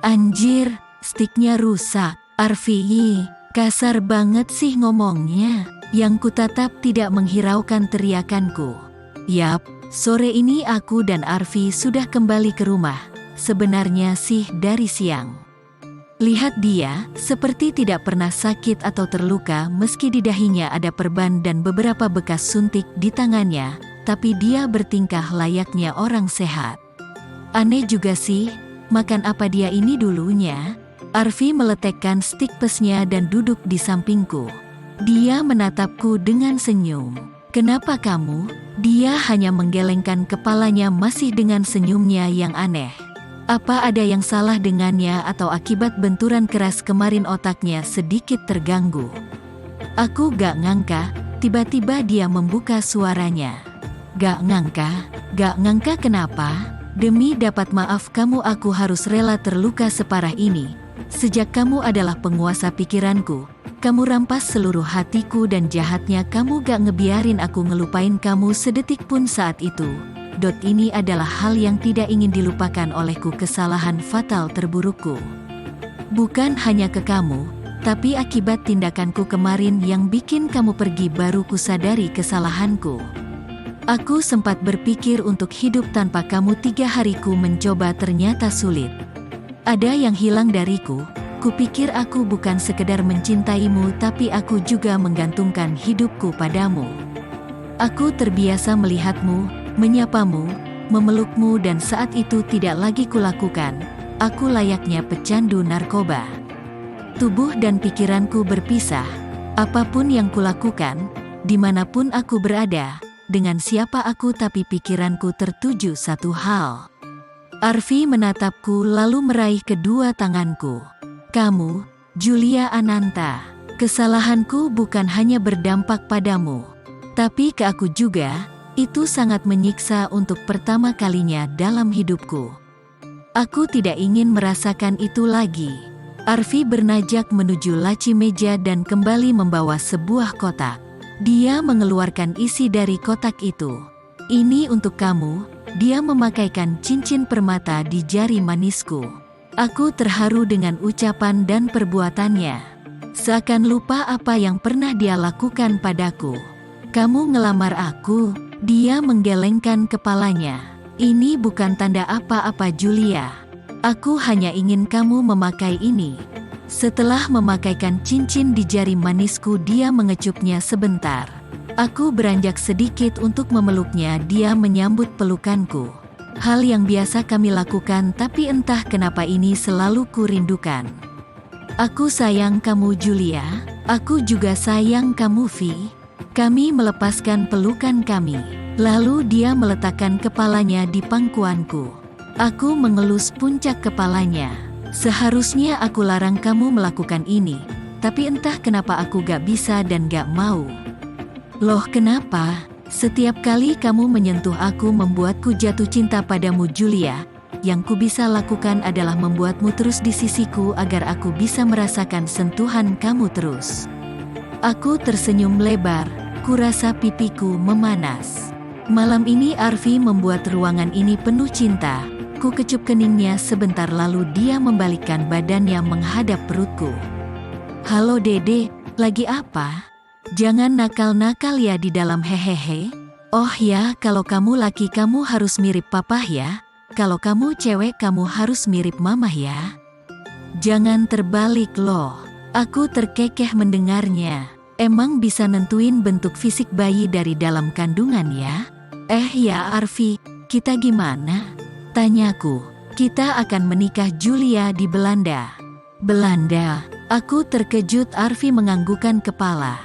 Anjir, stiknya rusak. Arfi, kasar banget sih ngomongnya. Yang kutatap tidak menghiraukan teriakanku. Yap, sore ini aku dan Arfi sudah kembali ke rumah. Sebenarnya sih dari siang. Lihat dia, seperti tidak pernah sakit atau terluka meski di dahinya ada perban dan beberapa bekas suntik di tangannya, tapi dia bertingkah layaknya orang sehat. Aneh juga sih, makan apa dia ini dulunya? Arfi meletakkan stik pesnya dan duduk di sampingku. Dia menatapku dengan senyum. Kenapa kamu? Dia hanya menggelengkan kepalanya masih dengan senyumnya yang aneh. Apa ada yang salah dengannya atau akibat benturan keras kemarin otaknya sedikit terganggu? Aku gak ngangka, tiba-tiba dia membuka suaranya. Gak ngangka kenapa? Demi dapat maaf kamu aku harus rela terluka separah ini. Sejak kamu adalah penguasa pikiranku, kamu rampas seluruh hatiku dan jahatnya kamu gak ngebiarin aku ngelupain kamu sedetik pun saat itu. Ini adalah hal yang tidak ingin dilupakan olehku, kesalahan fatal terburukku. Bukan hanya ke kamu, tapi akibat tindakanku kemarin yang bikin kamu pergi baru kusadari kesalahanku. Aku sempat berpikir untuk hidup tanpa kamu 3 hariku mencoba ternyata sulit. Ada yang hilang dariku, kupikir aku bukan sekedar mencintaimu tapi aku juga menggantungkan hidupku padamu. Aku terbiasa melihatmu, menyapamu, memelukmu dan saat itu tidak lagi kulakukan. Aku layaknya pecandu narkoba. Tubuh dan pikiranku berpisah. Apapun yang kulakukan, dimanapun aku berada, dengan siapa aku tapi pikiranku tertuju satu hal. Arfi menatapku lalu meraih kedua tanganku. Kamu, Julia Ananta, kesalahanku bukan hanya berdampak padamu, tapi ke aku juga. Itu sangat menyiksa untuk pertama kalinya dalam hidupku. Aku tidak ingin merasakan itu lagi. Arfi bernajak menuju laci meja dan kembali membawa sebuah kotak. Dia mengeluarkan isi dari kotak itu. Ini untuk kamu. Dia memakaikan cincin permata di jari manisku. Aku terharu dengan ucapan dan perbuatannya. Seakan lupa apa yang pernah dia lakukan padaku. Kamu ngelamar aku? Dia menggelengkan kepalanya. Ini bukan tanda apa-apa Julia. Aku hanya ingin kamu memakai ini. Setelah memakaikan cincin di jari manisku dia mengecupnya sebentar. Aku beranjak sedikit untuk memeluknya. Dia menyambut pelukanku. Hal yang biasa kami lakukan tapi entah kenapa ini selalu kurindukan. Aku sayang kamu Julia. Aku juga sayang kamu Vi. Kami melepaskan pelukan kami. Lalu dia meletakkan kepalanya di pangkuanku. Aku mengelus puncak kepalanya. Seharusnya aku larang kamu melakukan ini. Tapi entah kenapa aku gak bisa dan gak mau. Loh kenapa? Setiap kali kamu menyentuh aku membuatku jatuh cinta padamu Julia. Yang ku bisa lakukan adalah membuatmu terus di sisiku agar aku bisa merasakan sentuhan kamu terus. Aku tersenyum lebar. Kurasa pipiku memanas. Malam ini Arfi membuat ruangan ini penuh cinta. Ku kecup keningnya sebentar lalu dia membalikkan badannya menghadap perutku. Halo Dede, lagi apa? Jangan nakal-nakal ya di dalam hehehe. Oh ya, kalau kamu laki kamu harus mirip papa ya. Kalau kamu cewek kamu harus mirip mama ya. Jangan terbalik loh. Aku terkekeh mendengarnya. Emang bisa nentuin bentuk fisik bayi dari dalam kandungan ya? Ya Arfi, kita gimana? Tanyaku. Kita akan menikah Julia di Belanda. Belanda? Aku terkejut. Arfi menganggukkan kepala.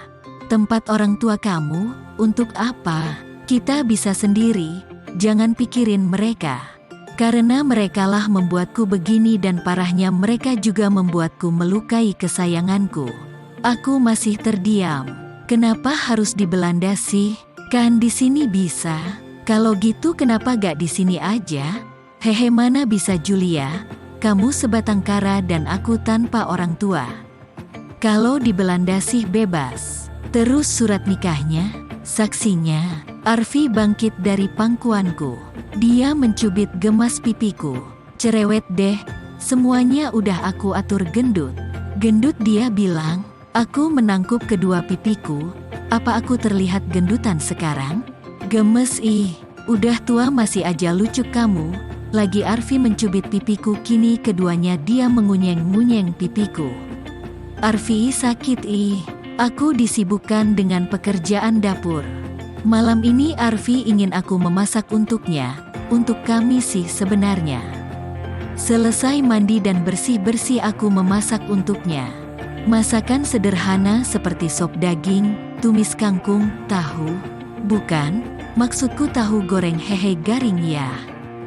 Tempat orang tua kamu? Untuk apa? Kita bisa sendiri. Jangan pikirin mereka. Karena merekalah membuatku begini dan parahnya mereka juga membuatku melukai kesayanganku. Aku masih terdiam. Kenapa harus di Belanda sih? Kan di sini bisa. Kalau gitu kenapa gak di sini aja? Hehe mana bisa Julia? Kamu sebatang kara dan aku tanpa orang tua. Kalau di Belanda sih bebas. Terus surat nikahnya? Saksinya? Arfi bangkit dari pangkuanku. Dia mencubit gemas pipiku. Cerewet deh. Semuanya udah aku atur gendut. Gendut, dia bilang. Aku menangkup kedua pipiku. Apa aku terlihat gendutan sekarang? Gemes ih, udah tua masih aja lucu kamu. Lagi Arfi mencubit pipiku, kini keduanya dia mengunyeng-ngunyeng pipiku. Arfi sakit ih, aku disibukkan dengan pekerjaan dapur. Malam ini Arfi ingin aku memasak untuknya, untuk kami sih sebenarnya. Selesai mandi dan bersih-bersih aku memasak untuknya. Masakan sederhana seperti sop daging, tumis kangkung, tahu. Bukan, maksudku tahu goreng hehe garing ya.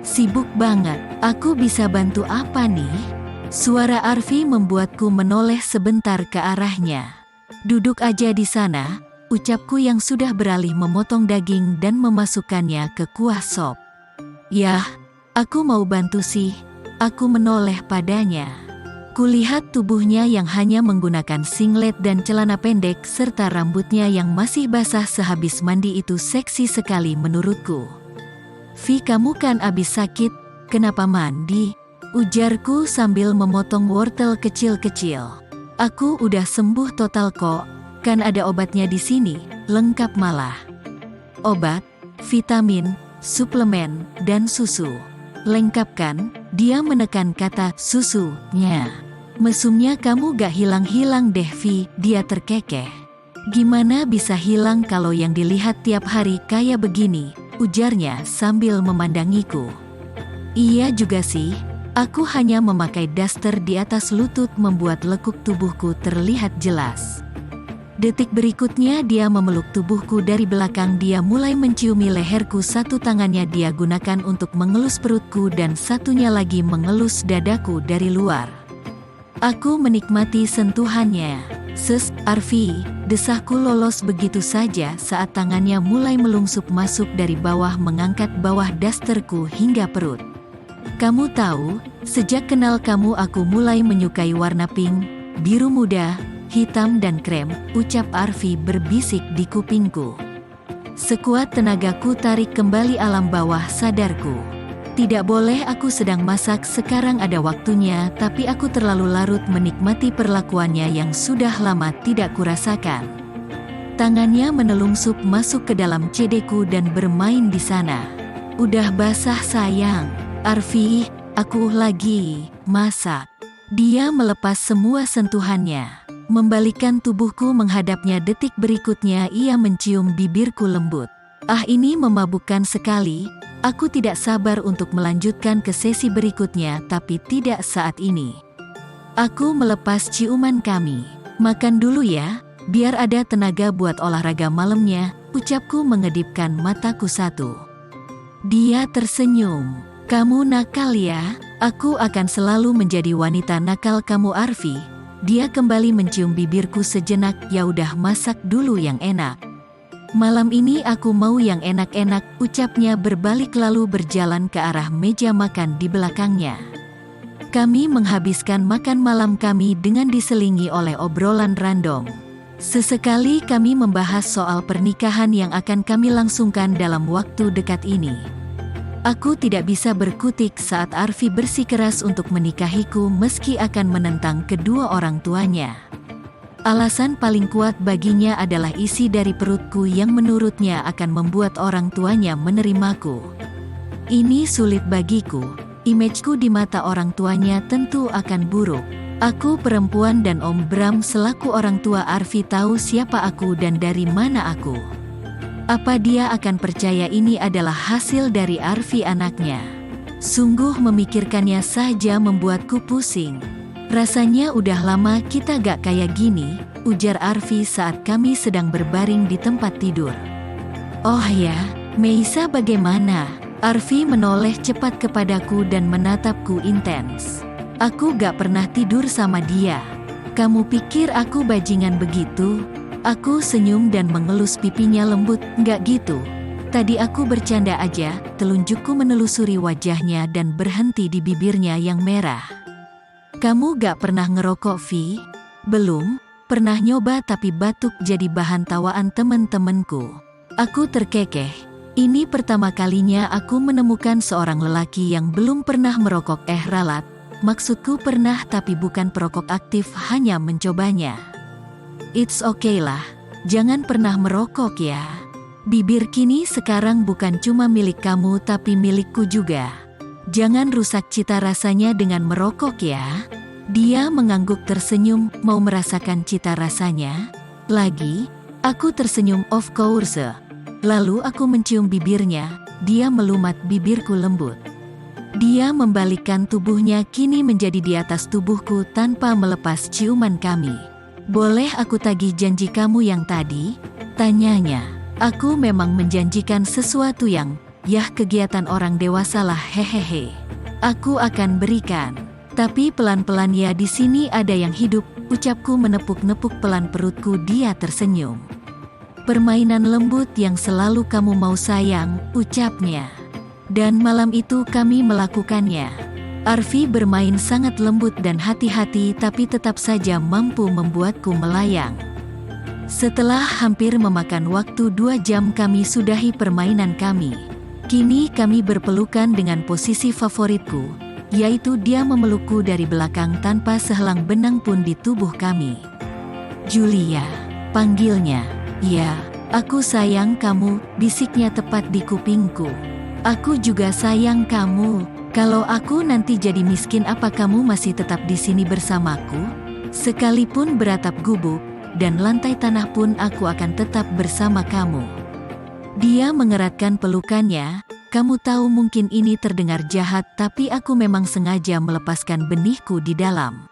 Sibuk banget, aku bisa bantu apa nih? Suara Arfi membuatku menoleh sebentar ke arahnya. Duduk aja di sana, ucapku yang sudah beralih memotong daging dan memasukkannya ke kuah sop. Yah, aku mau bantu sih, aku menoleh padanya. Kulihat tubuhnya yang hanya menggunakan singlet dan celana pendek serta rambutnya yang masih basah sehabis mandi itu seksi sekali menurutku. Vi, kamu kan abis sakit, kenapa mandi? Ujarku sambil memotong wortel kecil-kecil. Aku udah sembuh total kok, kan ada obatnya di sini, lengkap malah. Obat, vitamin, suplemen, dan susu. Lengkap kan? Dia menekan kata susunya. Mesumnya kamu gak hilang-hilang deh Vi, dia terkekeh. Gimana bisa hilang kalau yang dilihat tiap hari kayak begini, ujarnya sambil memandangiku. Iya juga sih, aku hanya memakai daster di atas lutut membuat lekuk tubuhku terlihat jelas. Detik berikutnya dia memeluk tubuhku dari belakang, dia mulai menciumi leherku, satu tangannya dia gunakan untuk mengelus perutku dan satunya lagi mengelus dadaku dari luar. Aku menikmati sentuhannya. Arfi, desahku lolos begitu saja saat tangannya mulai melungsup masuk dari bawah mengangkat bawah dasterku hingga perut. Kamu tahu, sejak kenal kamu aku mulai menyukai warna pink, biru muda, hitam dan krem, ucap Arfi berbisik di kupingku. Sekuat tenagaku tarik kembali alam bawah sadarku. Tidak boleh, aku sedang masak, sekarang ada waktunya, tapi aku terlalu larut menikmati perlakuannya yang sudah lama tidak kurasakan. Tangannya menelungsup masuk ke dalam cedeku dan bermain di sana. Udah basah sayang. Arfi, aku lagi masak. Dia melepas semua sentuhannya. Membalikkan tubuhku menghadapnya, detik berikutnya ia mencium bibirku lembut. Ah, ini memabukkan sekali. Aku tidak sabar untuk melanjutkan ke sesi berikutnya, tapi tidak saat ini. Aku melepas ciuman kami. Makan dulu ya, biar ada tenaga buat olahraga malamnya, ucapku mengedipkan mataku satu. Dia tersenyum. Kamu nakal ya, aku akan selalu menjadi wanita nakal kamu Arfi. Dia kembali mencium bibirku sejenak, ya udah masak dulu yang enak. Malam ini aku mau yang enak-enak, ucapnya berbalik lalu berjalan ke arah meja makan di belakangnya. Kami menghabiskan makan malam kami dengan diselingi oleh obrolan random. Sesekali kami membahas soal pernikahan yang akan kami langsungkan dalam waktu dekat ini. Aku tidak bisa berkutik saat Arfi bersikeras untuk menikahiku meski akan menentang kedua orang tuanya. Alasan paling kuat baginya adalah isi dari perutku yang menurutnya akan membuat orang tuanya menerimaku. Ini sulit bagiku, imageku di mata orang tuanya tentu akan buruk. Aku perempuan dan Om Bram selaku orang tua Arfi tahu siapa aku dan dari mana aku. Apa dia akan percaya ini adalah hasil dari Arfi anaknya? Sungguh memikirkannya saja membuatku pusing. Rasanya udah lama kita gak kayak gini, ujar Arfi saat kami sedang berbaring di tempat tidur. Oh ya, Meisa bagaimana? Arfi menoleh cepat kepadaku dan menatapku intens. Aku gak pernah tidur sama dia. Kamu pikir aku bajingan begitu? Aku senyum dan mengelus pipinya lembut, gak gitu. Tadi aku bercanda aja, telunjukku menelusuri wajahnya dan berhenti di bibirnya yang merah. Kamu gak pernah ngerokok, Vi? Belum, pernah nyoba tapi batuk jadi bahan tawaan temen-temenku. Aku terkekeh. Ini pertama kalinya aku menemukan seorang lelaki yang belum pernah merokok. Ralat, maksudku pernah tapi bukan perokok aktif, hanya mencobanya. It's okay lah, jangan pernah merokok ya. Bibir kini sekarang bukan cuma milik kamu tapi milikku juga. Jangan rusak cita rasanya dengan merokok ya. Dia mengangguk tersenyum, mau merasakan cita rasanya. Lagi, aku tersenyum, of course. Lalu aku mencium bibirnya, dia melumat bibirku lembut. Dia membalikkan tubuhnya kini menjadi di atas tubuhku tanpa melepas ciuman kami. Boleh aku tagih janji kamu yang tadi? Tanyanya. Aku memang menjanjikan sesuatu yang, yah kegiatan orang dewasa lah, hehehe. Aku akan berikan. Tapi pelan-pelan ya, di sini ada yang hidup, ucapku menepuk-nepuk pelan perutku. Dia tersenyum. Permainan lembut yang selalu kamu mau sayang, ucapnya. Dan malam itu kami melakukannya. Arfi bermain sangat lembut dan hati-hati tapi tetap saja mampu membuatku melayang. Setelah hampir memakan waktu 2 jam kami sudahi permainan kami. Kini kami berpelukan dengan posisi favoritku, yaitu dia memelukku dari belakang tanpa sehelang benang pun di tubuh kami. Julia, panggilnya. Ya, aku sayang kamu, bisiknya tepat di kupingku. Aku juga sayang kamu. Kalau aku nanti jadi miskin, apa kamu masih tetap di sini bersamaku? Sekalipun beratap gubuk dan lantai tanah pun aku akan tetap bersama kamu. Dia mengeratkan pelukannya. Kamu tahu mungkin ini terdengar jahat tapi aku memang sengaja melepaskan benihku di dalam.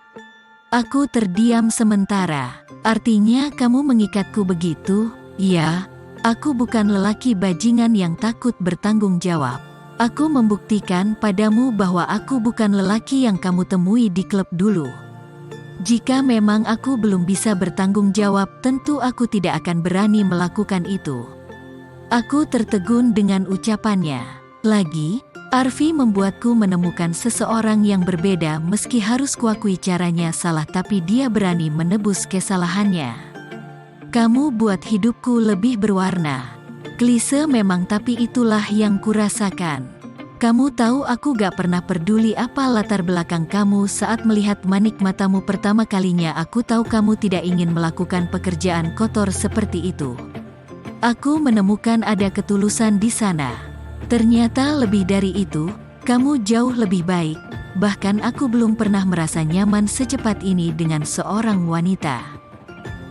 Aku terdiam sementara. Artinya kamu mengikatku begitu? Ya. Aku bukan lelaki bajingan yang takut bertanggung jawab. Aku membuktikan padamu bahwa aku bukan lelaki yang kamu temui di klub dulu. Jika memang aku belum bisa bertanggung jawab, tentu aku tidak akan berani melakukan itu. Aku tertegun dengan ucapannya. Lagi, Arfi membuatku menemukan seseorang yang berbeda. Meski harus kuakui caranya salah, tapi dia berani menebus kesalahannya. Kamu buat hidupku lebih berwarna. Klise memang, tapi itulah yang kurasakan. Kamu tahu aku gak pernah peduli apa latar belakang kamu. Saat melihat manik matamu pertama kalinya, aku tahu kamu tidak ingin melakukan pekerjaan kotor seperti itu. Aku menemukan ada ketulusan di sana. Ternyata lebih dari itu, kamu jauh lebih baik. Bahkan aku belum pernah merasa nyaman secepat ini dengan seorang wanita.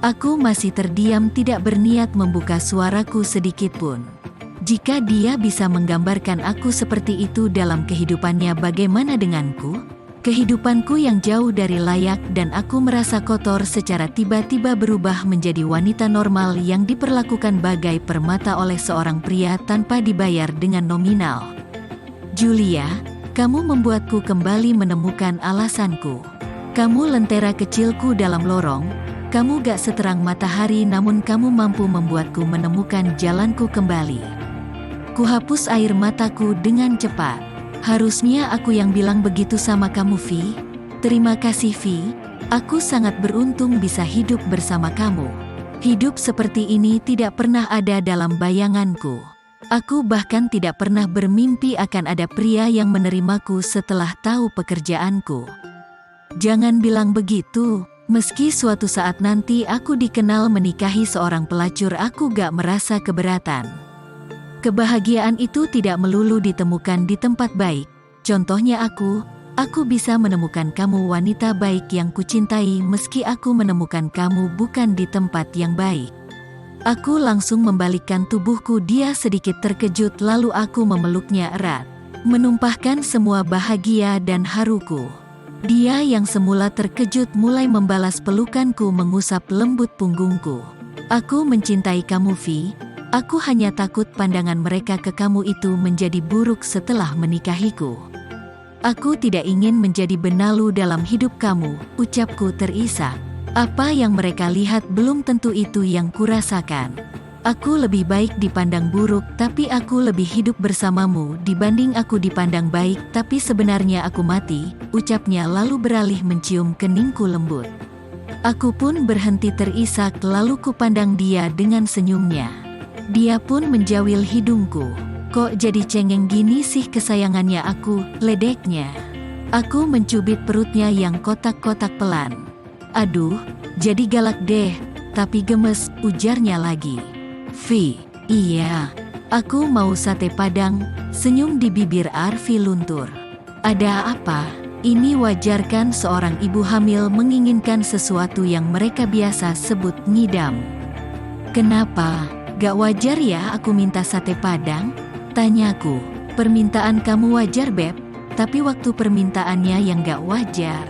Aku masih terdiam, tidak berniat membuka suaraku sedikit pun. Jika dia bisa menggambarkan aku seperti itu dalam kehidupannya, bagaimana denganku? Kehidupanku yang jauh dari layak dan aku merasa kotor secara tiba-tiba berubah menjadi wanita normal yang diperlakukan bagai permata oleh seorang pria tanpa dibayar dengan nominal. Julia, kamu membuatku kembali menemukan alasanku. Kamu lentera kecilku dalam lorong. Kamu gak seterang matahari, namun kamu mampu membuatku menemukan jalanku kembali. Kuhapus air mataku dengan cepat. Harusnya aku yang bilang begitu sama kamu, Vi. Terima kasih, Vi. Aku sangat beruntung bisa hidup bersama kamu. Hidup seperti ini tidak pernah ada dalam bayanganku. Aku bahkan tidak pernah bermimpi akan ada pria yang menerimaku setelah tahu pekerjaanku. Jangan bilang begitu. Meski suatu saat nanti aku dikenal menikahi seorang pelacur, aku gak merasa keberatan. Kebahagiaan itu tidak melulu ditemukan di tempat baik. Contohnya aku bisa menemukan kamu, wanita baik yang kucintai, meski aku menemukan kamu bukan di tempat yang baik. Aku langsung membalikkan tubuhku. Dia sedikit terkejut, lalu aku memeluknya erat, menumpahkan semua bahagia dan haruku. Dia yang semula terkejut mulai membalas pelukanku, mengusap lembut punggungku. Aku mencintai kamu, Vi. Aku hanya takut pandangan mereka ke kamu itu menjadi buruk setelah menikahiku. Aku tidak ingin menjadi benalu dalam hidup kamu, ucapku terisak. Apa yang mereka lihat belum tentu itu yang kurasakan. Aku lebih baik dipandang buruk, tapi aku lebih hidup bersamamu dibanding aku dipandang baik, tapi sebenarnya aku mati, ucapnya lalu beralih mencium keningku lembut. Aku pun berhenti terisak, lalu kupandang dia dengan senyumnya. Dia pun menjawil hidungku. Kok jadi cengeng gini sih kesayangannya aku, ledeknya. Aku mencubit perutnya yang kotak-kotak pelan. Aduh, jadi galak deh, tapi gemes, ujarnya lagi. Vi, iya, aku mau sate padang, senyum di bibir Arfi luntur. Ada apa? Ini wajar kan seorang ibu hamil menginginkan sesuatu yang mereka biasa sebut ngidam. Kenapa? Gak wajar ya aku minta sate padang? Tanyaku. Permintaan kamu wajar beb, tapi waktu permintaannya yang gak wajar.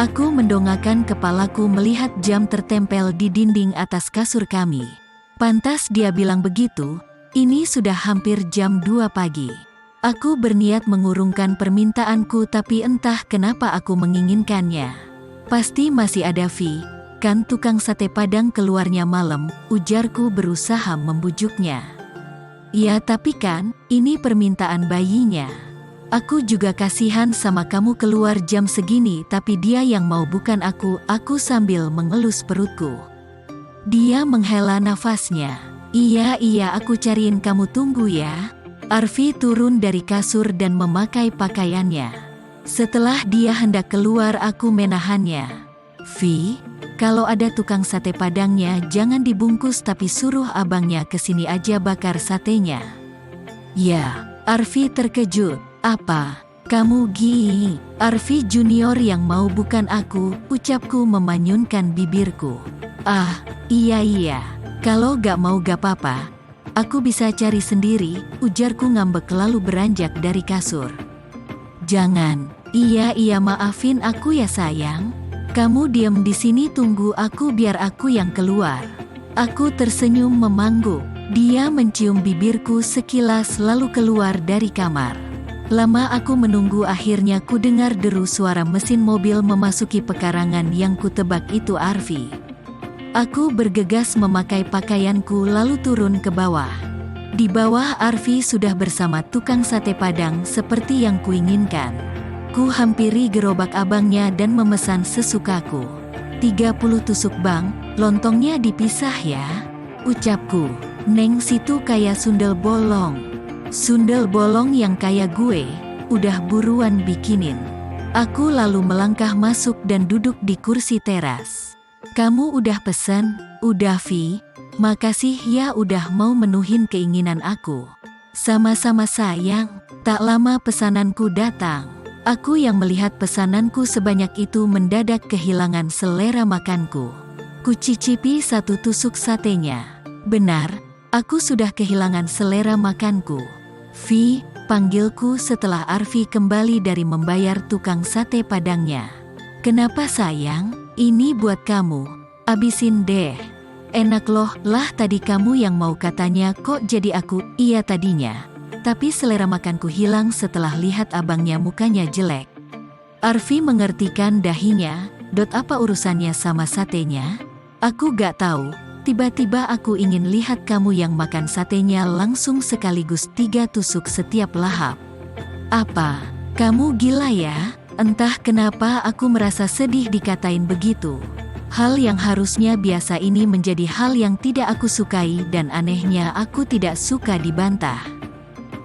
Aku mendongakkan kepalaku melihat jam tertempel di dinding atas kasur kami. Pantas dia bilang begitu, ini sudah hampir jam 2 pagi. Aku berniat mengurungkan permintaanku tapi entah kenapa aku menginginkannya. Pasti masih ada Vi, kan tukang sate padang keluarnya malam, ujarku berusaha membujuknya. Ya tapi kan, ini permintaan bayinya. Aku juga kasihan sama kamu keluar jam segini tapi dia yang mau bukan aku sambil mengelus perutku. Dia menghela nafasnya. Iya aku cariin kamu tunggu ya. Arfi turun dari kasur dan memakai pakaiannya. Setelah dia hendak keluar aku menahannya. Vi, kalau ada tukang sate padangnya jangan dibungkus tapi suruh abangnya kesini aja bakar satenya. Ya, Arfi terkejut. Apa? Kamu Gi? Arfi junior yang mau bukan aku, ucapku memanyunkan bibirku. Ah, iya. Kalau gak mau gak apa-apa. Aku bisa cari sendiri, ujarku ngambek lalu beranjak dari kasur. Jangan. Iya maafin aku ya sayang. Kamu diam di sini tunggu aku biar aku yang keluar. Aku tersenyum memangguk. Dia mencium bibirku sekilas lalu keluar dari kamar. Lama aku menunggu akhirnya ku dengar deru suara mesin mobil memasuki pekarangan yang kutebak itu Arfi. Aku bergegas memakai pakaianku lalu turun ke bawah. Di bawah Arfi sudah bersama tukang sate padang seperti yang kuinginkan. Ku hampiri gerobak abangnya dan memesan sesukaku. 30 tusuk bang, lontongnya dipisah ya, ucapku. Neng situ kayak sundel bolong. Sundel bolong yang kayak gue, udah buruan bikinin. Aku lalu melangkah masuk dan duduk di kursi teras. Kamu udah pesen? Udah Vi, makasih ya udah mau menuhin keinginan aku. Sama-sama sayang, tak lama pesananku datang. Aku yang melihat pesananku sebanyak itu mendadak kehilangan selera makanku. Kucicipi satu tusuk satenya. Benar, aku sudah kehilangan selera makanku. Vi, panggilku setelah Arfi kembali dari membayar tukang sate padangnya. Kenapa sayang? Ini buat kamu. Abisin deh. Enak loh, lah tadi kamu yang mau katanya kok jadi aku, iya tadinya. Tapi selera makanku hilang setelah lihat abangnya mukanya jelek. Arfi mengertikan dahinya, apa urusannya sama satenya? Aku gak tahu, tiba-tiba aku ingin lihat kamu yang makan satenya langsung sekaligus 3 tusuk setiap lahap. Apa? Kamu gila ya? Entah kenapa aku merasa sedih dikatain begitu. Hal yang harusnya biasa ini menjadi hal yang tidak aku sukai dan anehnya aku tidak suka dibantah.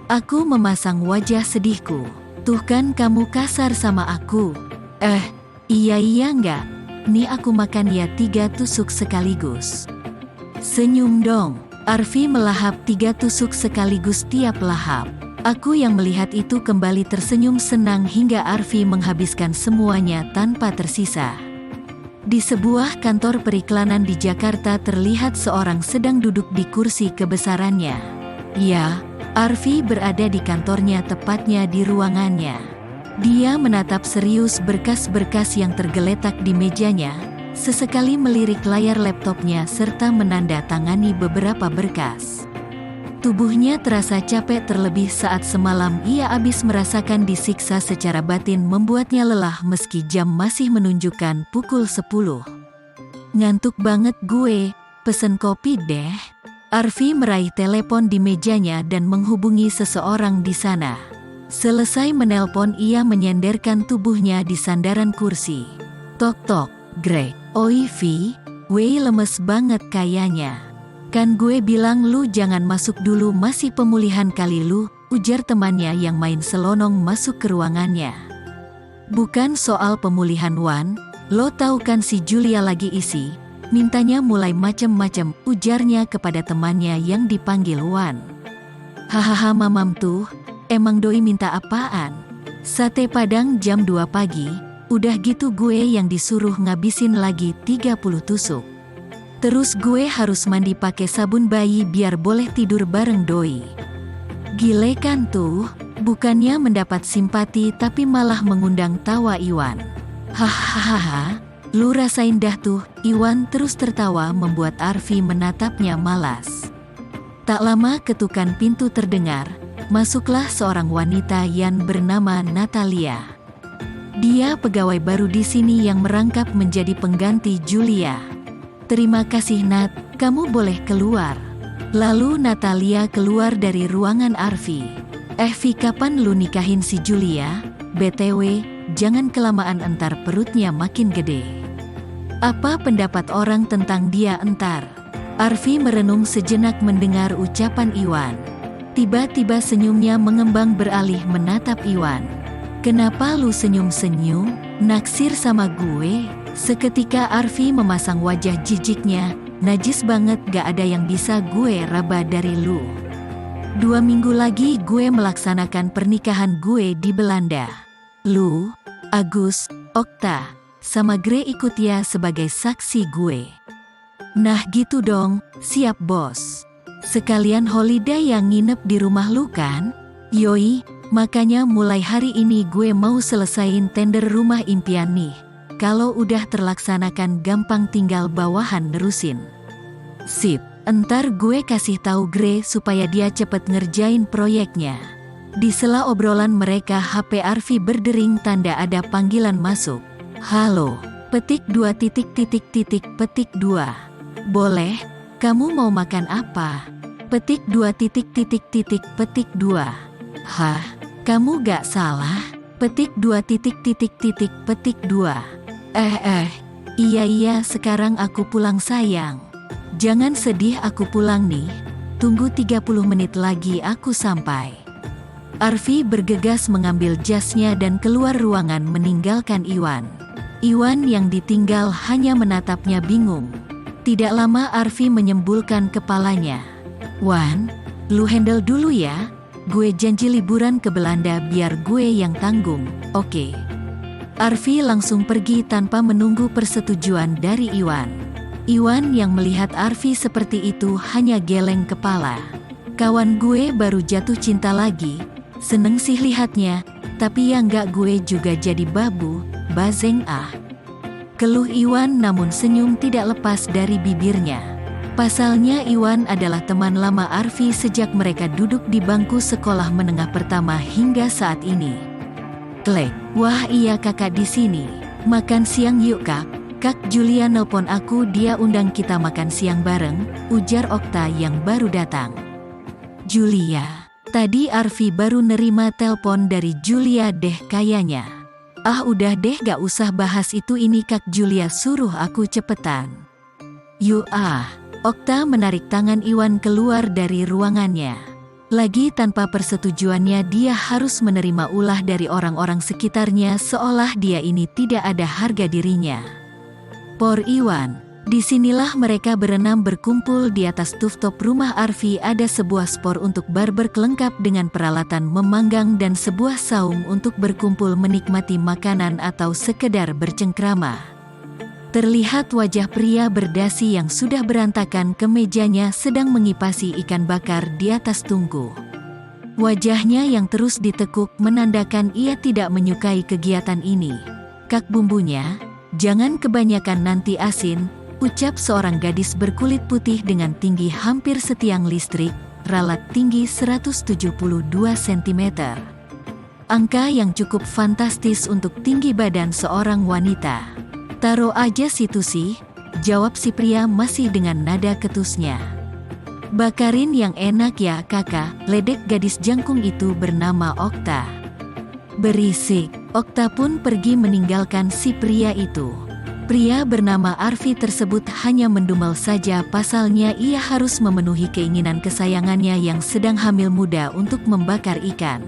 Aku memasang wajah sedihku. Tuh kan kamu kasar sama aku. Iya enggak. Nih aku makan ya 3 tusuk sekaligus. Senyum dong. Arfi melahap 3 tusuk sekaligus tiap lahap. Aku yang melihat itu kembali tersenyum senang hingga Arfi menghabiskan semuanya tanpa tersisa. Di sebuah kantor periklanan di Jakarta terlihat seorang sedang duduk di kursi kebesarannya. Ya, Arfi berada di kantornya tepatnya di ruangannya. Dia menatap serius berkas-berkas yang tergeletak di mejanya, sesekali melirik layar laptopnya serta menandatangani beberapa berkas. Tubuhnya terasa capek terlebih saat semalam ia habis merasakan disiksa secara batin membuatnya lelah meski jam masih menunjukkan pukul 10. Ngantuk banget gue, pesen kopi deh. Arfi meraih telepon di mejanya dan menghubungi seseorang di sana. Selesai menelpon ia menyenderkan tubuhnya di sandaran kursi. Tok, Greg. Oi Vi, gue lemes banget kayaknya. Kan gue bilang lu jangan masuk dulu masih pemulihan kali lu, ujar temannya yang main selonong masuk ke ruangannya. Bukan soal pemulihan Wan, lo tahu kan si Julia lagi isi, mintanya mulai macem-macem, ujarnya kepada temannya yang dipanggil Wan. Hahaha mamam tuh, emang doi minta apaan? Sate Padang jam 2 pagi, udah gitu gue yang disuruh ngabisin lagi 30 tusuk. Terus gue harus mandi pakai sabun bayi biar boleh tidur bareng doi. Gile kan tuh, bukannya mendapat simpati tapi malah mengundang tawa Iwan. Hahaha, lu rasain dah tuh, Iwan terus tertawa membuat Arfi menatapnya malas. Tak lama ketukan pintu terdengar, masuklah seorang wanita yang bernama Natalia. Dia pegawai baru di sini yang merangkap menjadi pengganti Julia. Terima kasih Nat, kamu boleh keluar. Lalu Natalia keluar dari ruangan Arfi. Vi, kapan lu nikahin si Julia? BTW, jangan kelamaan entar perutnya makin gede. Apa pendapat orang tentang dia entar? Arfi merenung sejenak mendengar ucapan Iwan. Tiba-tiba senyumnya mengembang beralih menatap Iwan. Kenapa lu senyum-senyum? Naksir sama gue? Seketika Arfi memasang wajah jijiknya. Najis banget, gak ada yang bisa gue raba dari lu. 2 minggu lagi gue melaksanakan pernikahan gue di Belanda. Lu, Agus, Okta, sama Gre ikut ya sebagai saksi gue. Nah gitu dong, siap bos. Sekalian holiday yang nginep di rumah lu kan? Yoi, makanya mulai hari ini gue mau selesain tender rumah impian nih. Kalau udah terlaksanakan gampang tinggal bawahan nerusin. Sip, entar gue kasih tahu Gre supaya dia cepet ngerjain proyeknya. Di sela obrolan mereka HP Arfi berdering tanda ada panggilan masuk. Halo, petik 2 petik 2. Boleh, kamu mau makan apa? Petik 2 petik 2. Hah, kamu gak salah? Petik 2 petik 2. Iya sekarang aku pulang sayang. Jangan sedih, aku pulang nih. Tunggu 30 menit lagi aku sampai. Arfi bergegas mengambil jasnya dan keluar ruangan meninggalkan Iwan. Iwan yang ditinggal hanya menatapnya bingung. Tidak lama Arfi menyembulkan kepalanya. Wan, lu handle dulu ya. Gue janji liburan ke Belanda biar gue yang tanggung, oke? Arfi langsung pergi tanpa menunggu persetujuan dari Iwan. Iwan yang melihat Arfi seperti itu hanya geleng kepala. Kawan gue baru jatuh cinta lagi, seneng sih lihatnya, tapi ya nggak, gue juga jadi babu, bazeng ah. Keluh Iwan namun senyum tidak lepas dari bibirnya. Pasalnya Iwan adalah teman lama Arfi sejak mereka duduk di bangku sekolah menengah pertama hingga saat ini. Klek, wah iya kakak di sini. Makan siang yuk kak. Kak Julia nelpon aku, dia undang kita makan siang bareng, ujar Okta yang baru datang. Julia, tadi Arfi baru nerima telepon dari Julia deh kayaknya. Ah udah deh, gak usah bahas itu, ini Kak Julia suruh aku cepetan. Yuk ah. Okta menarik tangan Iwan keluar dari ruangannya. Lagi tanpa persetujuannya dia harus menerima ulah dari orang-orang sekitarnya seolah dia ini tidak ada harga dirinya. Por Iwan, disinilah mereka berenam berkumpul di atas rooftop rumah Arfi. Ada sebuah spor untuk barber lengkap dengan peralatan memanggang dan sebuah saung untuk berkumpul menikmati makanan atau sekedar bercengkrama. Terlihat wajah pria berdasi yang sudah berantakan kemejanya sedang mengipasi ikan bakar di atas tungku. Wajahnya yang terus ditekuk menandakan ia tidak menyukai kegiatan ini. Kak bumbunya, jangan kebanyakan nanti asin, ucap seorang gadis berkulit putih dengan tinggi hampir setiang listrik, ralat tinggi 172 cm. Angka yang cukup fantastis untuk tinggi badan seorang wanita. Taruh aja situ sih, jawab si pria masih dengan nada ketusnya. Bakarin yang enak ya kakak, ledek gadis jangkung itu bernama Okta. Berisik, Okta pun pergi meninggalkan si pria itu. Pria bernama Arfi tersebut hanya mendumel saja, pasalnya ia harus memenuhi keinginan kesayangannya yang sedang hamil muda untuk membakar ikan.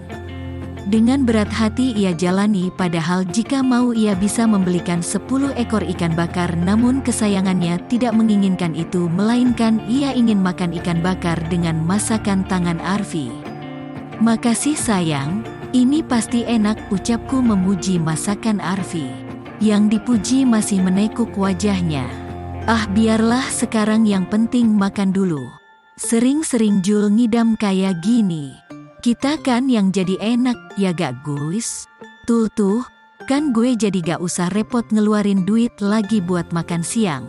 Dengan berat hati ia jalani, padahal jika mau ia bisa membelikan 10 ekor ikan bakar, namun kesayangannya tidak menginginkan itu, melainkan ia ingin makan ikan bakar dengan masakan tangan Arfi. "Makasih sayang, ini pasti enak," ucapku memuji masakan Arfi. Yang dipuji masih menekuk wajahnya. "Ah biarlah, sekarang yang penting makan dulu. Sering-sering Jul ngidam kayak gini. Kita kan yang jadi enak, ya gak guys? Tuh, kan gue jadi gak usah repot ngeluarin duit lagi buat makan siang."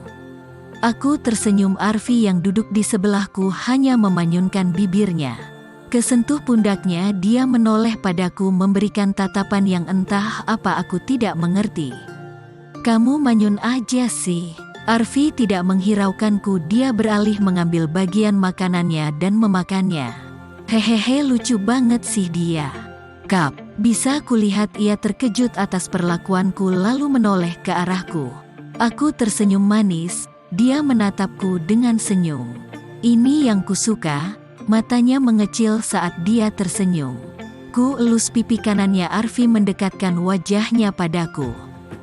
Aku tersenyum. Arfi yang duduk di sebelahku hanya memanyunkan bibirnya. Kesentuh pundaknya, dia menoleh padaku memberikan tatapan yang entah apa aku tidak mengerti. "Kamu manyun aja sih." Arfi tidak menghiraukanku, dia beralih mengambil bagian makanannya dan memakannya. "Hehehe, lucu banget sih dia. Kap." Bisa kulihat ia terkejut atas perlakuanku lalu menoleh ke arahku. Aku tersenyum manis, dia menatapku dengan senyum. Ini yang kusuka, matanya mengecil saat dia tersenyum. Ku elus pipi kanannya. Arfi mendekatkan wajahnya padaku.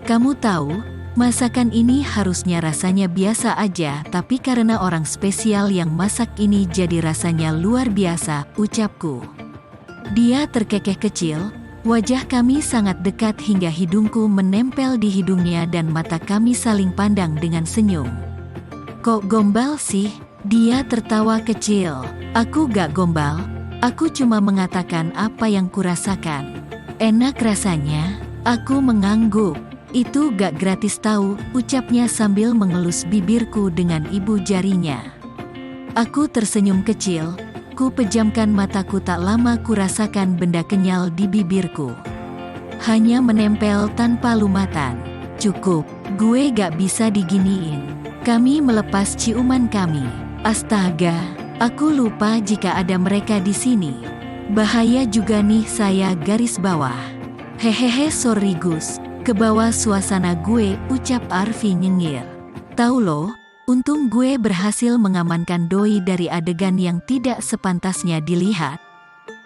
"Kamu tahu, masakan ini harusnya rasanya biasa aja, tapi karena orang spesial yang masak ini jadi rasanya luar biasa," ucapku. Dia terkekeh kecil, wajah kami sangat dekat hingga hidungku menempel di hidungnya dan mata kami saling pandang dengan senyum. "Kok gombal sih?" Dia tertawa kecil. "Aku gak gombal, aku cuma mengatakan apa yang kurasakan." "Enak rasanya?" Aku mengangguk. "Itu gak gratis tahu," ucapnya sambil mengelus bibirku dengan ibu jarinya. Aku tersenyum kecil, ku pejamkan mataku. Tak lama ku rasakan benda kenyal di bibirku. Hanya menempel tanpa lumatan. "Cukup, gue gak bisa diginiin." Kami melepas ciuman kami. Astaga, aku lupa jika ada mereka di sini. Bahaya juga nih, saya garis bawah. "Hehehe, sorry Gus. Kebawa suasana gue," ucap Arfi nyengir. "Tahu lo, untung gue berhasil mengamankan doi dari adegan yang tidak sepantasnya dilihat,"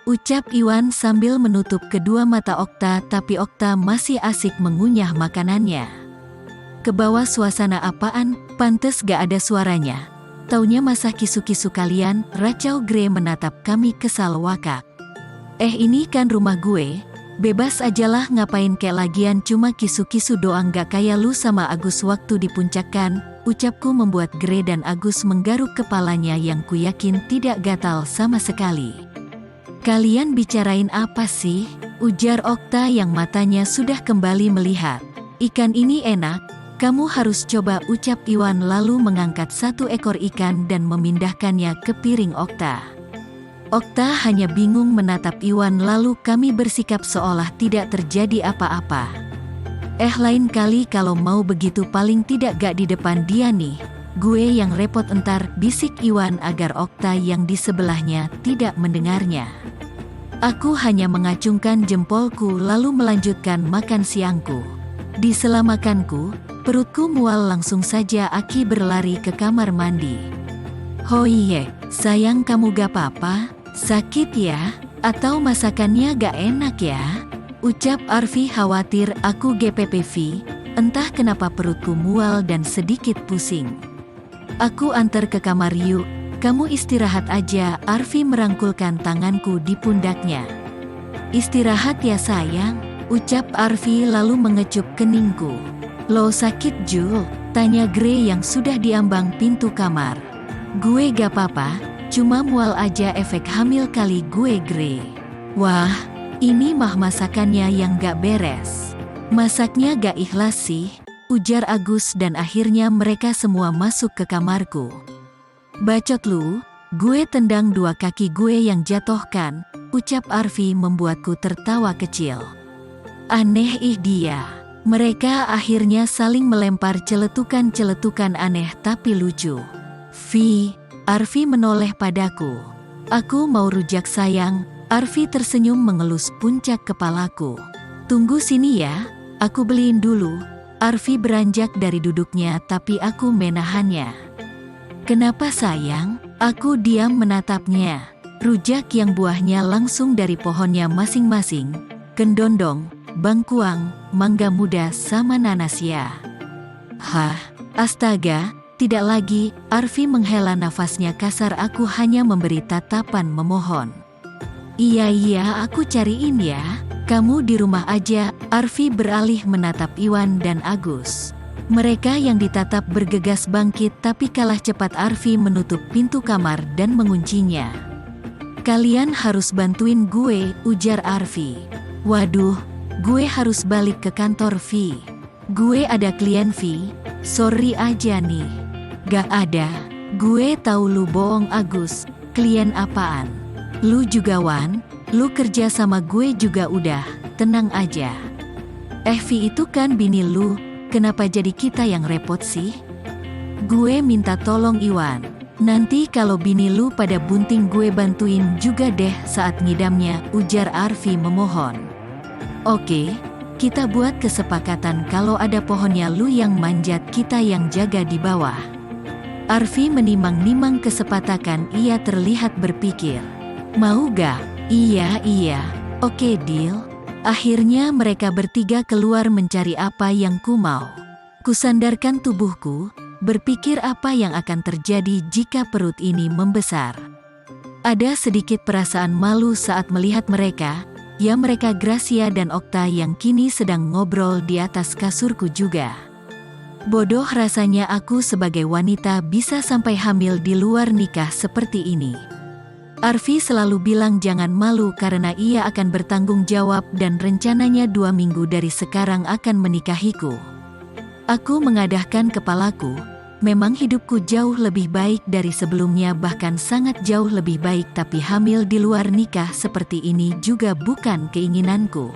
ucap Iwan sambil menutup kedua mata Okta, tapi Okta masih asik mengunyah makanannya. "Kebawa suasana apaan? Pantes gak ada suaranya. Taunya masa kisu-kisu kalian?" Rachel Gray menatap kami kesal wakak. Ini kan rumah gue. Bebas ajalah, ngapain kayak lagian cuma kisu-kisu doang, gak kayak lu sama Agus waktu di puncak kan?" ucapku membuat Gray dan Agus menggaruk kepalanya yang kuyakin tidak gatal sama sekali. "Kalian bicarain apa sih?" ujar Okta yang matanya sudah kembali melihat. "Ikan ini enak, kamu harus coba," ucap Iwan lalu mengangkat 1 ekor ikan dan memindahkannya ke piring Okta. Okta hanya bingung menatap Iwan lalu kami bersikap seolah tidak terjadi apa-apa. Lain kali kalau mau begitu paling tidak gak di depan dia nih. Gue yang repot entar," bisik Iwan agar Okta yang di sebelahnya tidak mendengarnya. Aku hanya mengacungkan jempolku lalu melanjutkan makan siangku. Di sela makanku, perutku mual, langsung saja Aki berlari ke kamar mandi. "Hoiye, sayang, kamu gak apa-apa? Sakit ya? Atau masakannya gak enak ya?" ucap Arfi khawatir. Aku GPPV, entah kenapa perutku mual dan sedikit pusing. "Aku antar ke kamar yuk, kamu istirahat aja." Arfi merangkulkan tanganku di pundaknya. "Istirahat ya sayang," ucap Arfi lalu mengecup keningku. "Lo sakit Jul?" tanya Gray yang sudah diambang pintu kamar. "Gue gak apa-apa, cuma mual aja, efek hamil kali gue." Gray, "Wah, ini mah masakannya yang gak beres. Masaknya gak ikhlas sih," ujar Agus dan akhirnya mereka semua masuk ke kamarku. "Bacot lu," gue tendang 2 kaki gue yang jatuhkan, ucap Arfi membuatku tertawa kecil. Aneh dia. Mereka akhirnya saling melempar celetukan-celetukan aneh tapi lucu. Arfi menoleh padaku. "Aku mau rujak sayang." Arfi tersenyum mengelus puncak kepalaku. "Tunggu sini ya, aku beliin dulu." Arfi beranjak dari duduknya tapi aku menahannya. "Kenapa sayang?" Aku diam menatapnya. Rujak yang buahnya langsung dari pohonnya masing-masing, Kendondong, bangkuang, mangga muda sama nanas ya. Hah, astaga, tidak lagi. Arfi menghela nafasnya kasar. Aku hanya memberi tatapan memohon. Iya, aku cariin ya. Kamu di rumah aja. Arfi beralih menatap Iwan dan Agus. Mereka yang ditatap bergegas bangkit, tapi kalah cepat Arfi menutup pintu kamar dan menguncinya. Kalian harus bantuin gue, ujar Arfi. Waduh, gue harus balik ke kantor Vi. Gue ada klien Vi, sorry aja nih. Gak ada, gue tahu lu bohong Agus. Klien apaan? Lu juga Wan, lu kerja sama gue juga udah, tenang aja. Vi itu kan bini lu, kenapa jadi kita yang repot sih? Gue minta tolong Iwan. Nanti kalau bini lu pada bunting gue bantuin juga deh saat ngidamnya, ujar Arfi memohon. Oke, kita buat kesepakatan kalau ada pohonnya lu yang manjat, kita yang jaga di bawah. Arfi menimang-nimang kesepakatan. Ia terlihat berpikir. Mau gak? Iya, oke deal. Akhirnya mereka bertiga keluar mencari apa yang ku mau. Kusandarkan tubuhku, berpikir apa yang akan terjadi jika perut ini membesar. Ada sedikit perasaan malu saat melihat mereka. Ya, mereka Gracia dan Okta yang kini sedang ngobrol di atas kasurku juga. Bodoh rasanya aku sebagai wanita bisa sampai hamil di luar nikah seperti ini. Arfi selalu bilang jangan malu karena ia akan bertanggung jawab dan rencananya 2 minggu dari sekarang akan menikahiku. Aku mengadahkan kepalaku. Memang hidupku jauh lebih baik dari sebelumnya, bahkan sangat jauh lebih baik, tapi hamil di luar nikah seperti ini juga bukan keinginanku.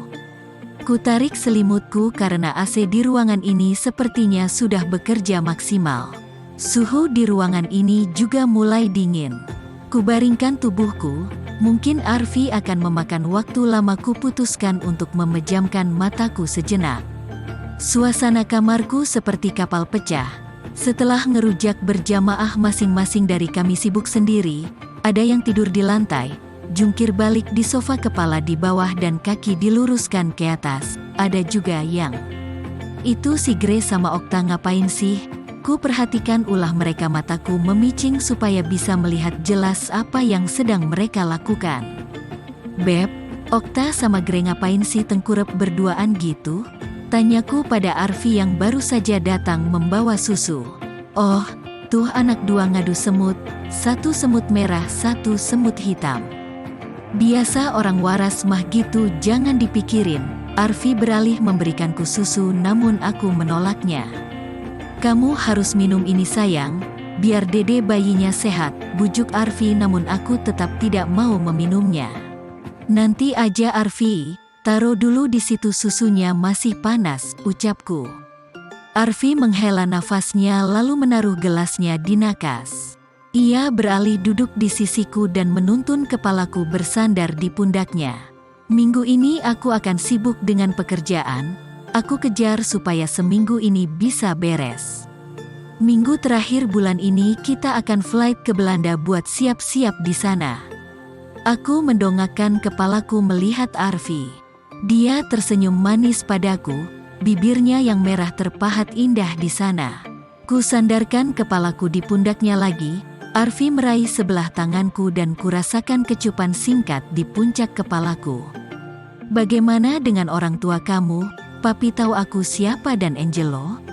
Ku tarik selimutku karena AC di ruangan ini sepertinya sudah bekerja maksimal. Suhu di ruangan ini juga mulai dingin. Ku baringkan tubuhku, mungkin Arfi akan memakan waktu lama. Ku putuskan untuk memejamkan mataku sejenak. Suasana kamarku seperti kapal pecah. Setelah ngerujak berjamaah masing-masing dari kami sibuk sendiri, ada yang tidur di lantai, jungkir balik di sofa kepala di bawah dan kaki diluruskan ke atas, ada juga yang... Itu si Grace sama Okta ngapain sih? Ku perhatikan ulah mereka, mataku memicing supaya bisa melihat jelas apa yang sedang mereka lakukan. Beb, Okta sama Grace ngapain sih tengkurap berduaan gitu? Tanyaku pada Arfi yang baru saja datang membawa susu. Oh, tuh anak dua ngadu semut, satu semut merah, satu semut hitam. Biasa orang waras mah gitu, jangan dipikirin. Arfi beralih memberikanku susu namun aku menolaknya. Kamu harus minum ini sayang, biar dede bayinya sehat, bujuk Arfi, namun aku tetap tidak mau meminumnya. Nanti aja Arfi. Taruh dulu di situ, susunya masih panas, ucapku. Arfi menghela nafasnya lalu menaruh gelasnya di nakas. Ia beralih duduk di sisiku dan menuntun kepalaku bersandar di pundaknya. Minggu ini aku akan sibuk dengan pekerjaan. Aku kejar supaya seminggu ini bisa beres. Minggu terakhir bulan ini kita akan flight ke Belanda buat siap-siap di sana. Aku mendongakkan kepalaku melihat Arfi. Dia tersenyum manis padaku, bibirnya yang merah terpahat indah di sana. Ku sandarkan kepalaku di pundaknya lagi. Arfi meraih sebelah tanganku dan kurasakan kecupan singkat di puncak kepalaku. Bagaimana dengan orang tua kamu? Papi tahu aku siapa dan Angelo?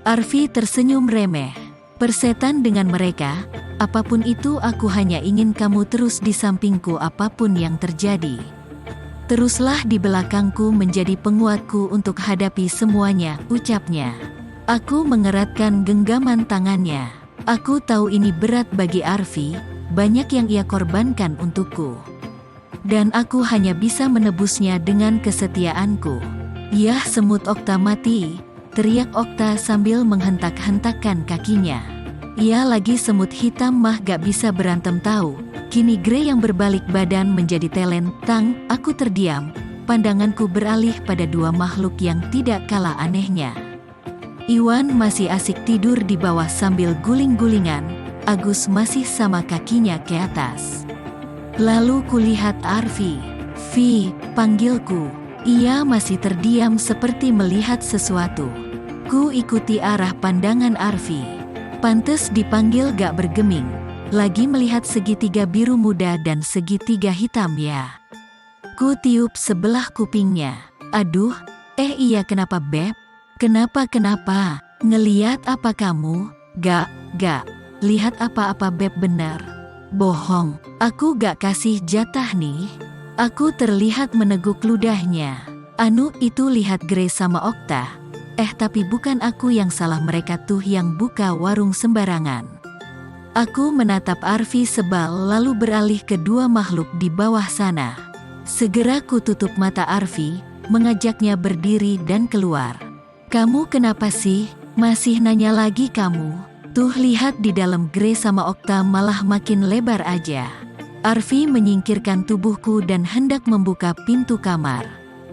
Arfi tersenyum remeh. Persetan dengan mereka, apapun itu aku hanya ingin kamu terus di sampingku apapun yang terjadi. Teruslah di belakangku menjadi penguatku untuk hadapi semuanya, ucapnya. Aku mengeratkan genggaman tangannya. Aku tahu ini berat bagi Arfi, banyak yang ia korbankan untukku. Dan aku hanya bisa menebusnya dengan kesetiaanku. Yah, semut Okta mati, teriak Okta sambil menghentak-hentakkan kakinya. Ia lagi semut hitam mah gak bisa berantem tahu. Kini Grey yang berbalik badan menjadi telentang. Aku terdiam, pandanganku beralih pada dua makhluk yang tidak kalah anehnya. Iwan masih asik tidur di bawah sambil guling-gulingan, Agus masih sama kakinya ke atas. Lalu kulihat Arfi. Vi, panggilku. Ia masih terdiam seperti melihat sesuatu. Ku ikuti arah pandangan Arfi. Pantes dipanggil gak bergeming. Lagi melihat segitiga biru muda dan segitiga hitam ya. Ku tiup sebelah kupingnya. Aduh, iya kenapa Beb? Kenapa? Ngeliat apa kamu? Gak. Lihat apa-apa Beb bener. Bohong, aku gak kasih jatah nih. Aku terlihat meneguk ludahnya. Anu itu lihat Grace sama Okta. Tapi bukan aku yang salah, mereka tuh yang buka warung sembarangan. Aku menatap Arfi sebal lalu beralih ke dua makhluk di bawah sana. Segera ku tutup mata Arfi, mengajaknya berdiri dan keluar. Kamu kenapa sih? Masih nanya lagi kamu? Tuh lihat di dalam Grace sama Okta malah makin lebar aja. Arfi menyingkirkan tubuhku dan hendak membuka pintu kamar.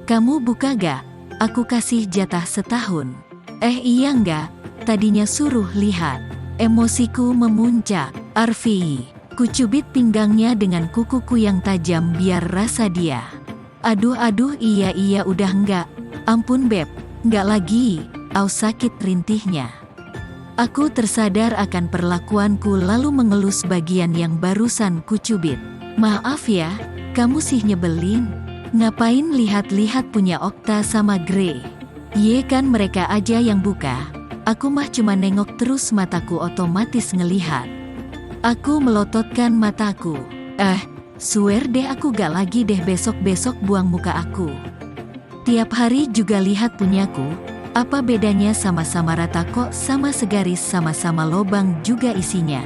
Kamu buka gak? Aku kasih jatah setahun. Iya enggak? Tadinya suruh lihat. Emosiku memuncak. Arfi, ku cubit pinggangnya dengan kukuku yang tajam biar rasa dia. Aduh iya udah enggak. Ampun Beb, enggak lagi. Sakit rintihnya. Aku tersadar akan perlakuanku lalu mengelus bagian yang barusan ku cubit. Maaf ya, kamu sih nyebelin. Ngapain lihat-lihat punya Okta sama Grey? Ye kan mereka aja yang buka. Aku mah cuma nengok terus, mataku otomatis ngelihat. Aku melototkan mataku. Swear deh aku gak lagi deh besok-besok buang muka aku. Tiap hari juga lihat punyaku. Apa bedanya, sama-sama rata kok, sama segaris, sama-sama lobang juga isinya.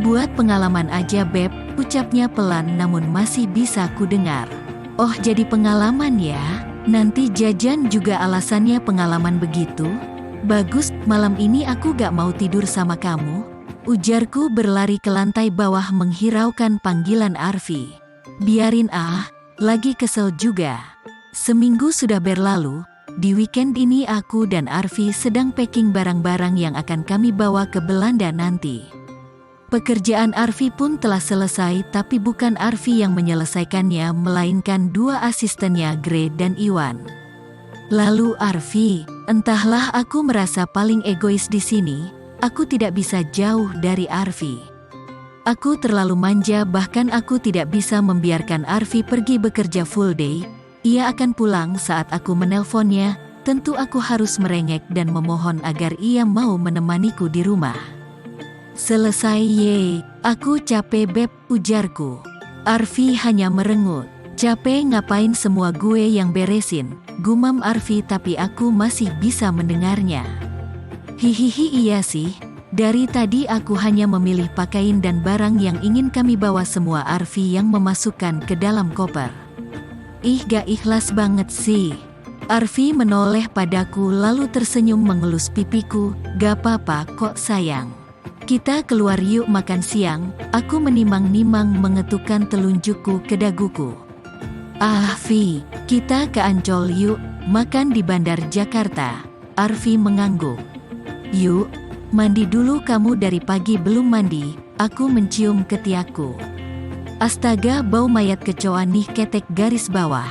Buat pengalaman aja Beb, ucapnya pelan namun masih bisa ku dengar. Oh jadi pengalaman ya, nanti jajan juga alasannya pengalaman begitu? Bagus, malam ini aku gak mau tidur sama kamu. Ujarku berlari ke lantai bawah menghiraukan panggilan Arfi. Biarin lagi kesel juga. Seminggu sudah berlalu, di weekend ini aku dan Arfi sedang packing barang-barang yang akan kami bawa ke Belanda nanti. Pekerjaan Arfi pun telah selesai, tapi bukan Arfi yang menyelesaikannya, melainkan dua asistennya Grey dan Iwan. Lalu Arfi, entahlah aku merasa paling egois di sini. Aku tidak bisa jauh dari Arfi. Aku terlalu manja, bahkan aku tidak bisa membiarkan Arfi pergi bekerja full day. Ia akan pulang saat aku menelponnya. Tentu aku harus merengek dan memohon agar ia mau menemaniku di rumah. Selesai ye, aku capek Beb, ujarku. Arfi hanya merengut. Capek ngapain, semua gue yang beresin, gumam Arfi, tapi aku masih bisa mendengarnya. Hihihi iya sih, dari tadi aku hanya memilih pakaian dan barang yang ingin kami bawa semua, Arfi yang memasukkan ke dalam koper. Gak ikhlas banget sih. Arfi menoleh padaku lalu tersenyum mengelus pipiku. Gak apa-apa kok sayang. Kita keluar yuk makan siang. Aku menimang-nimang mengetukkan telunjukku ke daguku. Fi, kita ke Ancol yuk, makan di Bandar Jakarta. Arfi mengangguk. Yuk, mandi dulu, kamu dari pagi belum mandi. Aku mencium ketiakku. Astaga, bau mayat kecoa nih, ketek garis bawah.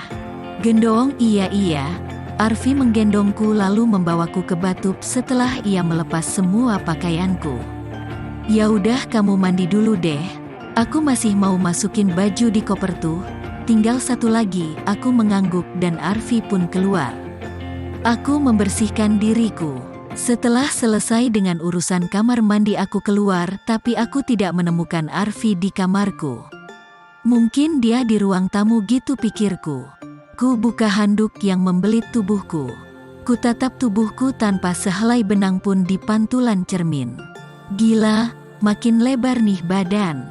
Gendong, iya. Arfi menggendongku lalu membawaku ke batub setelah ia melepas semua pakaianku. Ya udah, kamu mandi dulu deh. Aku masih mau masukin baju di koper tuh. Tinggal satu lagi, aku mengangguk dan Arfi pun keluar. Aku membersihkan diriku. Setelah selesai dengan urusan kamar mandi aku keluar, tapi aku tidak menemukan Arfi di kamarku. Mungkin dia di ruang tamu gitu, pikirku. Ku buka handuk yang membelit tubuhku. Ku tatap tubuhku tanpa sehelai benang pun di pantulan cermin. Gila, makin lebar nih badan.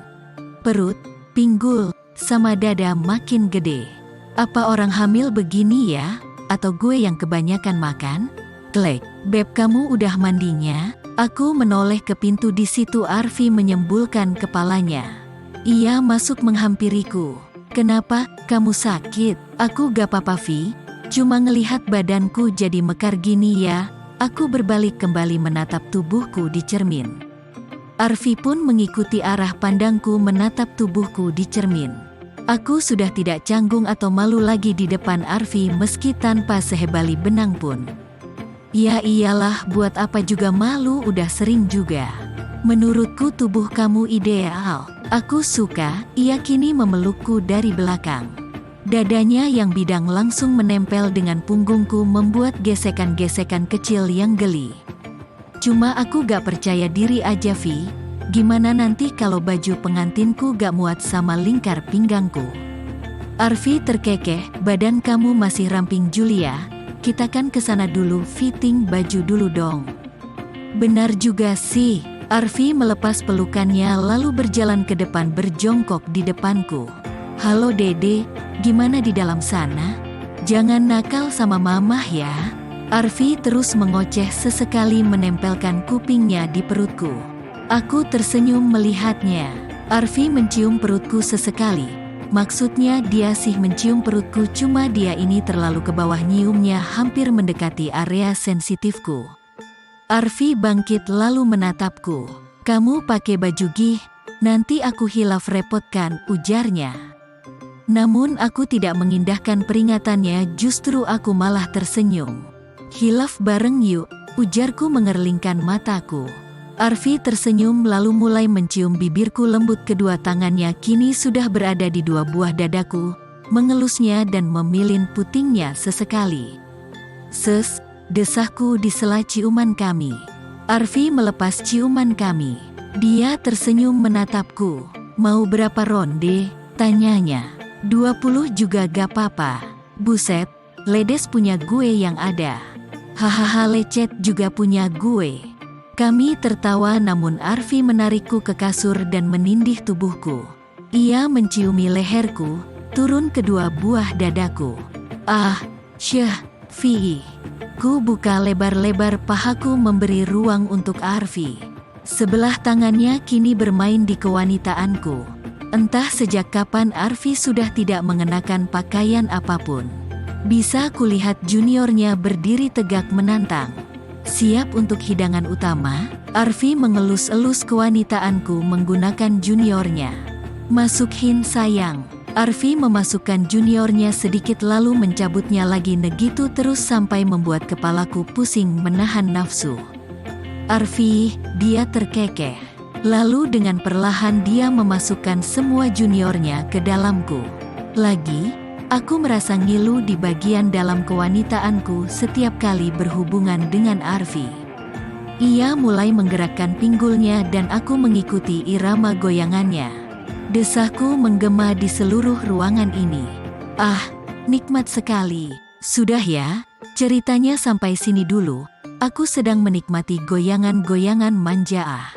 Perut, pinggul, sama dada makin gede. Apa orang hamil begini ya? Atau gue yang kebanyakan makan? Klek, Beb, kamu udah mandinya? Aku menoleh ke pintu, di situ Arfi menyembulkan kepalanya. Ia masuk menghampiriku. Kenapa, kamu sakit? Aku gak apa-apa Vi, cuma ngelihat badanku jadi mekar gini ya. Aku berbalik kembali menatap tubuhku di cermin. Arfi pun mengikuti arah pandangku menatap tubuhku di cermin. Aku sudah tidak canggung atau malu lagi di depan Arfi meski tanpa sehebali benang pun. Ya iyalah, buat apa juga malu, udah sering juga. Menurutku tubuh kamu ideal. Aku suka, ia kini memelukku dari belakang. Dadanya yang bidang langsung menempel dengan punggungku membuat gesekan-gesekan kecil yang geli. Cuma aku gak percaya diri aja, Vi. Gimana nanti kalau baju pengantinku gak muat sama lingkar pinggangku? Arfi terkekeh, badan kamu masih ramping Julia. Kita kan kesana dulu, fitting baju dulu dong. Benar juga sih. Arfi melepas pelukannya lalu berjalan ke depan berjongkok di depanku. Halo Dede, gimana di dalam sana? Jangan nakal sama mamah ya. Arfi terus mengoceh sesekali menempelkan kupingnya di perutku. Aku tersenyum melihatnya. Arfi mencium perutku sesekali. Maksudnya dia sih mencium perutku, cuma dia ini terlalu ke bawah, nyiumnya hampir mendekati area sensitifku. Arfi bangkit lalu menatapku. Kamu pakai baju gih, nanti aku hilaf repotkan, ujarnya. Namun aku tidak mengindahkan peringatannya, justru aku malah tersenyum. Hilaf bareng yuk, ujarku mengerlingkan mataku. Arfi tersenyum lalu mulai mencium bibirku lembut, kedua tangannya kini sudah berada di dua buah dadaku, mengelusnya dan memilin putingnya sesekali. Ses, desahku di sela ciuman kami. Arfi melepas ciuman kami. Dia tersenyum menatapku. Mau berapa ronde? Tanyanya. 20 juga gak apa-apa. Buset, ledes punya gue yang ada. Hahaha, lecet juga punya gue. Kami tertawa namun Arfi menarikku ke kasur dan menindih tubuhku. Ia menciumi leherku, turun kedua buah dadaku. Ah, syah, Vi. Ku buka lebar-lebar pahaku memberi ruang untuk Arfi. Sebelah tangannya kini bermain di kewanitaanku. Entah sejak kapan Arfi sudah tidak mengenakan pakaian apapun. Bisa kulihat juniornya berdiri tegak menantang. Siap untuk hidangan utama, Arfi mengelus-elus kewanitaanku menggunakan juniornya. Masukin sayang. Arfi memasukkan juniornya sedikit lalu mencabutnya lagi, negitu terus sampai membuat kepalaku pusing menahan nafsu. Arfi, dia terkekeh. Lalu dengan perlahan dia memasukkan semua juniornya ke dalamku. Lagi, aku merasa ngilu di bagian dalam kewanitaanku setiap kali berhubungan dengan Arfi. Ia mulai menggerakkan pinggulnya dan aku mengikuti irama goyangannya. Desahku menggema di seluruh ruangan ini. Ah, nikmat sekali. Sudah ya, ceritanya sampai sini dulu. Aku sedang menikmati goyangan-goyangan manja.